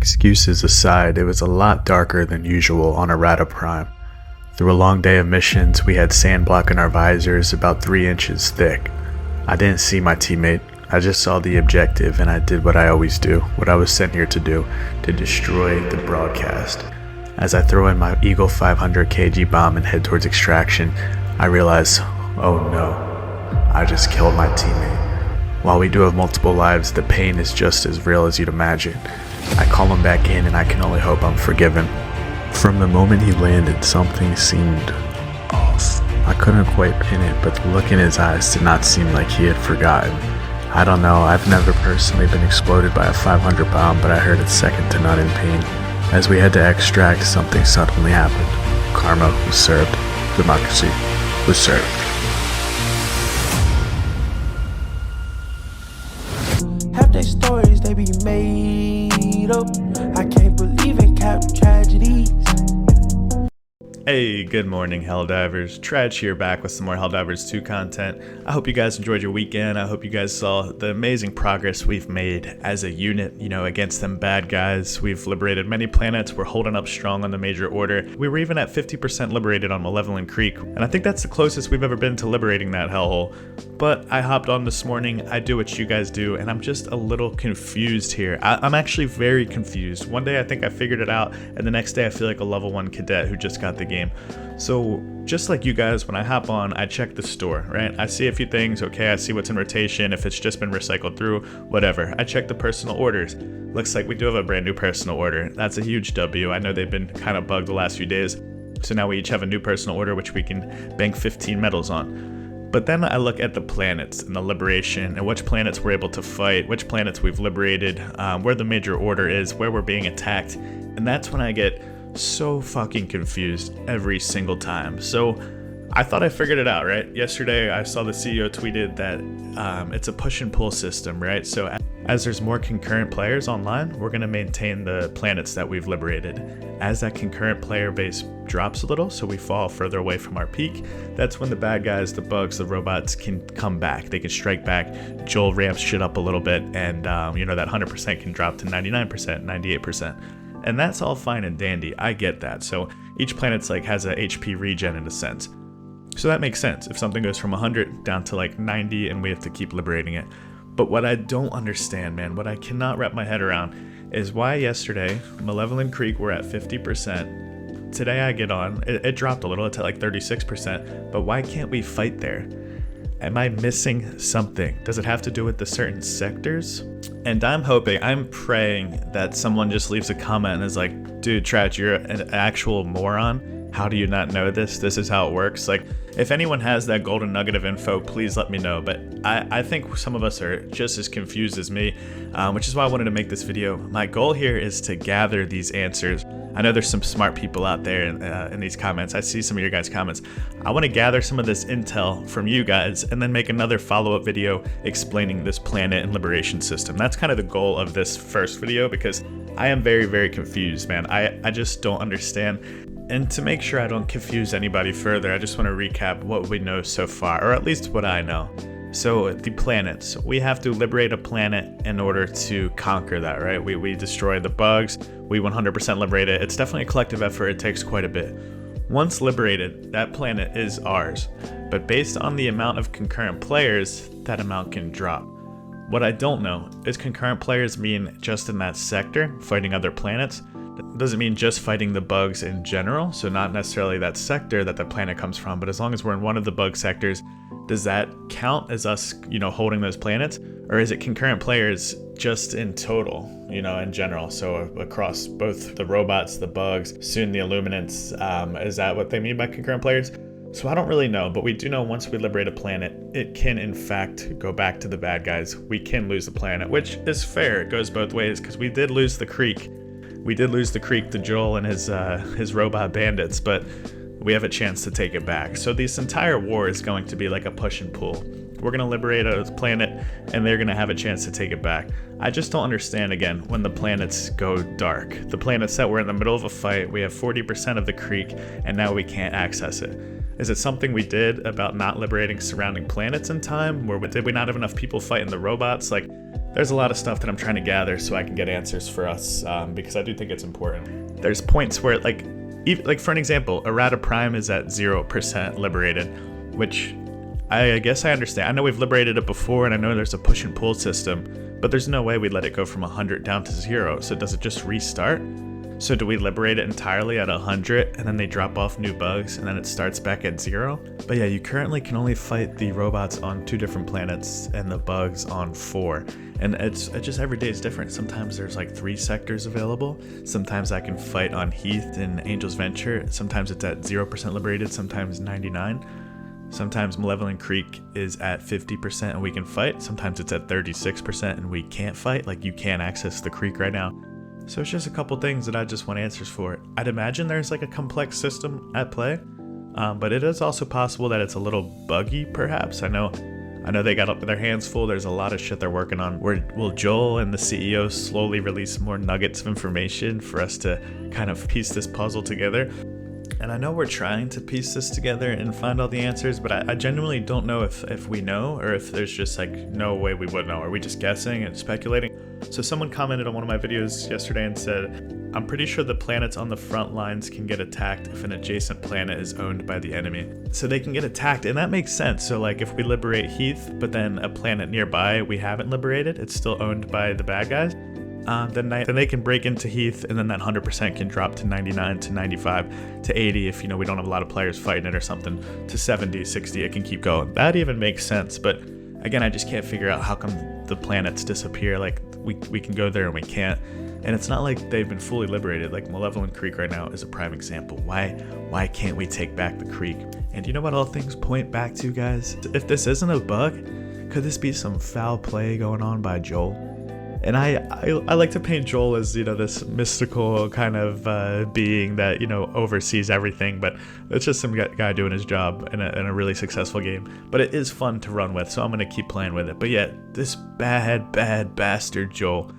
Excuses aside, it was a lot darker than usual on Errata Prime. Through a long day of missions, we had sand blocking our visors about 3 inches thick. I didn't see my teammate, I just saw the objective and I did what I always do, what I was sent here to do, to destroy the broadcast. As I throw in my Eagle 500 kg bomb and head towards extraction, I realize, oh no, I just killed my teammate. While we do have multiple lives, the pain is just as real as you'd imagine. I call him back in and I can only hope I'm forgiven. From the moment he landed, something seemed off. I couldn't quite pin it, but the look in his eyes did not seem like he had forgotten. I don't know, I've never personally been exploded by a 500 bomb, but I heard it second to none in pain. As we had to extract, something suddenly happened. Karma was served. Democracy was served. Half their stories, they be made up. I can't believe in cap tragedies. Hey, good morning, Helldivers. Traj here, back with some more Helldivers 2 content. I hope you guys enjoyed your weekend. I hope you guys saw the amazing progress we've made as a unit, against them bad guys. We've liberated many planets. We're holding up strong on the major order. We were even at 50% liberated on Malevolent Creek, and I think that's the closest we've ever been to liberating that hellhole. But I hopped on this morning, I do what you guys do, and I'm just a little confused here. I'm actually very confused. One day I think I figured it out, and the next day I feel like a level 1 cadet who just got the game. So just like you guys, when I hop on, I check the store, right? I see a few things, okay, I see what's in rotation, if it's just been recycled through, whatever. I check the personal orders. Looks like we do have a brand new personal order. That's a huge W. I know they've been kind of bugged the last few days. So now we each have a new personal order, which we can bank 15 medals on. But then I look at the planets and the liberation and which planets we're able to fight, which planets we've liberated, where the major order is, where we're being attacked. And that's when I get so fucking confused every single time. So I thought I figured it out, right? Yesterday I saw the CEO tweeted that it's a push and pull system, right? So as there's more concurrent players online, we're going to maintain the planets that we've liberated. As that concurrent player base drops a little, so we fall further away from our peak, that's when the bad guys, the bugs, the robots can come back. They can strike back. Joel ramps shit up a little bit, and that 100% can drop to 99%, 98%. And that's all fine and dandy, I get that. So each planet's has a HP regen in a sense. So that makes sense if something goes from 100 down to 90 and we have to keep liberating it. But what I don't understand, man, what I cannot wrap my head around is why yesterday, Malevolent Creek, we're at 50%. Today I get on, it dropped a little, it's at 36%, but why can't we fight there? Am I missing something? Does it have to do with the certain sectors? And I'm praying that someone just leaves a comment and is like, dude, Traj, you're an actual moron. How do you not know this? This is how it works. If anyone has that golden nugget of info, please let me know. But I think some of us are just as confused as me, which is why I wanted to make this video. My goal here is to gather these answers. I know there's some smart people out there in these comments. I see some of your guys' comments. I want to gather some of this intel from you guys and then make another follow-up video explaining this planet and liberation system. That's kind of the goal of this first video because I am very, very confused, man. I just don't understand. And to make sure I don't confuse anybody further, I just want to recap what we know so far, or at least what I know. So the planets, we have to liberate a planet in order to conquer that, right? We destroy the bugs, we 100% liberate it. It's definitely a collective effort, it takes quite a bit. Once liberated, that planet is ours, but based on the amount of concurrent players, that amount can drop. What I don't know is concurrent players mean just in that sector, fighting other planets? Does it mean just fighting the bugs in general? So not necessarily that sector that the planet comes from, but as long as we're in one of the bug sectors, does that count as us, holding those planets? Or is it concurrent players just in total, in general? So across both the robots, the bugs, soon the Illuminants, is that what they mean by concurrent players? So I don't really know, but we do know once we liberate a planet, it can in fact go back to the bad guys. We can lose the planet, which is fair. It goes both ways because we did lose the creek. We did lose the creek to Joel and his robot bandits, but we have a chance to take it back. So this entire war is going to be like a push and pull. We're going to liberate a planet and they're going to have a chance to take it back. I just don't understand, again, when the planets go dark. The planets that we're in the middle of a fight, we have 40% of the creek and now we can't access it. Is it something we did about not liberating surrounding planets in time? Did we not have enough people fighting the robots? there's a lot of stuff that I'm trying to gather so I can get answers for us, because I do think it's important. There's points where, like for an example, errata prime is at 0% liberated, which I guess I understand. I know we've liberated it before, and I know there's a push and pull system, but there's no way we'd let it go from 100 down to 0. So does it just restart? So do we liberate it entirely at 100 and then they drop off new bugs and then it starts back at 0? But yeah, you currently can only fight the robots on 2 different planets and the bugs on 4. And it's just every day is different. Sometimes there's like 3 sectors available. Sometimes I can fight on Heath and Angel's Venture. Sometimes it's at 0% liberated, sometimes 99. Sometimes Malevolent Creek is at 50% and we can fight. Sometimes it's at 36% and we can't fight. Like, you can't access the creek right now. So it's just a couple things that I just want answers for. I'd imagine there's like a complex system at play, but it is also possible that it's a little buggy, perhaps. I know they got their hands full. There's a lot of shit they're working on. Will Joel and the CEO slowly release more nuggets of information for us to kind of piece this puzzle together? And I know we're trying to piece this together and find all the answers, but I genuinely don't know if we know, or if there's just like no way we would know. Are we just guessing and speculating? So someone commented on one of my videos yesterday and said, I'm pretty sure the planets on the front lines can get attacked if an adjacent planet is owned by the enemy. So they can get attacked, and that makes sense. So like if we liberate Heath, but then a planet nearby we haven't liberated, it's still owned by the bad guys. Then they can break into Heath, and then that 100% can drop to 99 to 95 to 80 if, you know, we don't have a lot of players fighting it or something, to 70, 60, it can keep going. That even makes sense, but again, I just can't figure out how come the planets disappear. Like, we can go there and we can't. And it's not like they've been fully liberated. Like Malevolent Creek right now is a prime example. Why can't we take back the creek? And you know what all things point back to, guys? If this isn't a bug, could this be some foul play going on by Joel? And I like to paint Joel as, you know, this mystical kind of being that, you know, oversees everything, but it's just some guy doing his job in a really successful game. But it is fun to run with, so I'm going to keep playing with it. But yeah, this bad bastard Joel,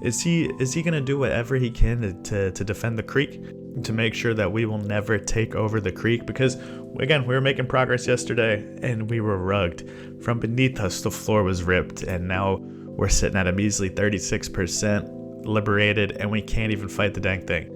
is he going to do whatever he can to defend the creek, to make sure that we will never take over the creek? Because again, we were making progress yesterday and we were rugged. From beneath us, the floor was ripped, and now we're sitting at a measly 36% liberated, and we can't even fight the dang thing.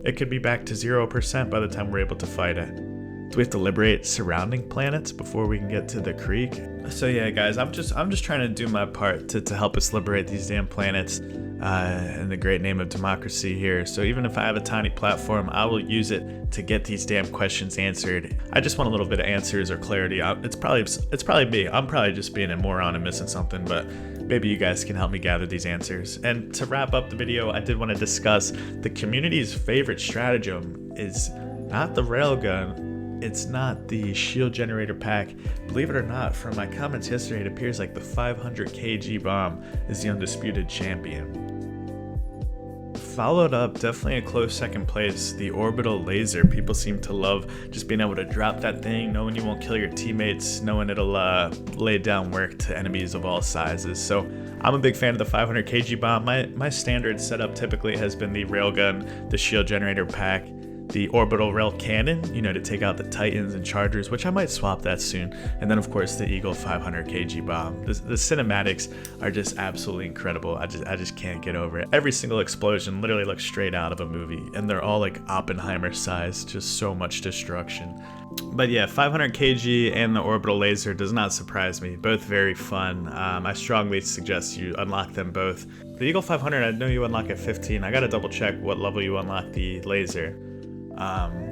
It could be back to 0% by the time we're able to fight it. Do we have to liberate surrounding planets before we can get to the creek? So yeah, guys, I'm just trying to do my part to help us liberate these damn planets in the great name of democracy here. So even if I have a tiny platform, I will use it to get these damn questions answered. I just want a little bit of answers or clarity. It's probably me. I'm probably just being a moron and missing something, but maybe you guys can help me gather these answers. And to wrap up the video, I did want to discuss the community's favorite stratagem is not the railgun. It's not the shield generator pack. Believe it or not, from my comments yesterday, it appears like the 500 kg bomb is the undisputed champion. Followed up, definitely a close second place, the orbital laser. People seem to love just being able to drop that thing, knowing you won't kill your teammates, knowing it'll lay down work to enemies of all sizes. So I'm a big fan of the 500 kg bomb. My standard setup typically has been the railgun, the shield generator pack, the orbital rail cannon, you know, to take out the Titans and Chargers, which I might swap that soon. And then of course the Eagle 500 kg bomb. The cinematics are just absolutely incredible. I just can't get over it. Every single explosion literally looks straight out of a movie, and they're all like Oppenheimer size, just so much destruction. But yeah, 500 kg and the orbital laser does not surprise me. Both very fun. I strongly suggest you unlock them both. The Eagle 500, I know you unlock at 15. I gotta double check what level you unlock the laser.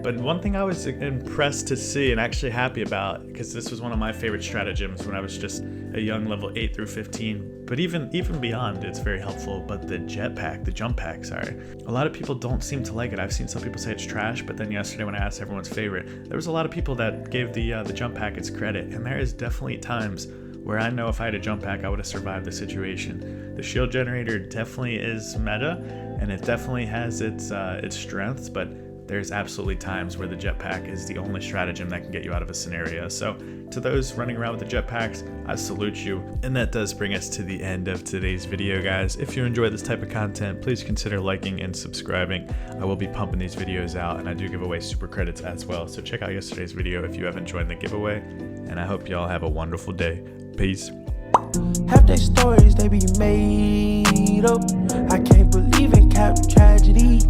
But one thing I was impressed to see and actually happy about, because this was one of my favorite stratagems when I was just a young level 8 through 15, but even beyond, it's very helpful. But the jetpack, the jump pack, sorry, a lot of people don't seem to like it. I've seen some people say it's trash, but then yesterday when I asked everyone's favorite, there was a lot of people that gave the jump pack its credit, and there is definitely times where I know if I had a jump pack, I would have survived the situation. The shield generator definitely is meta, and it definitely has its strengths, but there's absolutely times where the jetpack is the only stratagem that can get you out of a scenario. So to those running around with the jetpacks, I salute you. And that does bring us to the end of today's video, guys. If you enjoy this type of content, please consider liking and subscribing. I will be pumping these videos out, and I do give away super credits as well. So check out yesterday's video if you haven't joined the giveaway. And I hope y'all have a wonderful day. Peace. Half their stories, they be made up. I can't believe in cap tragedy.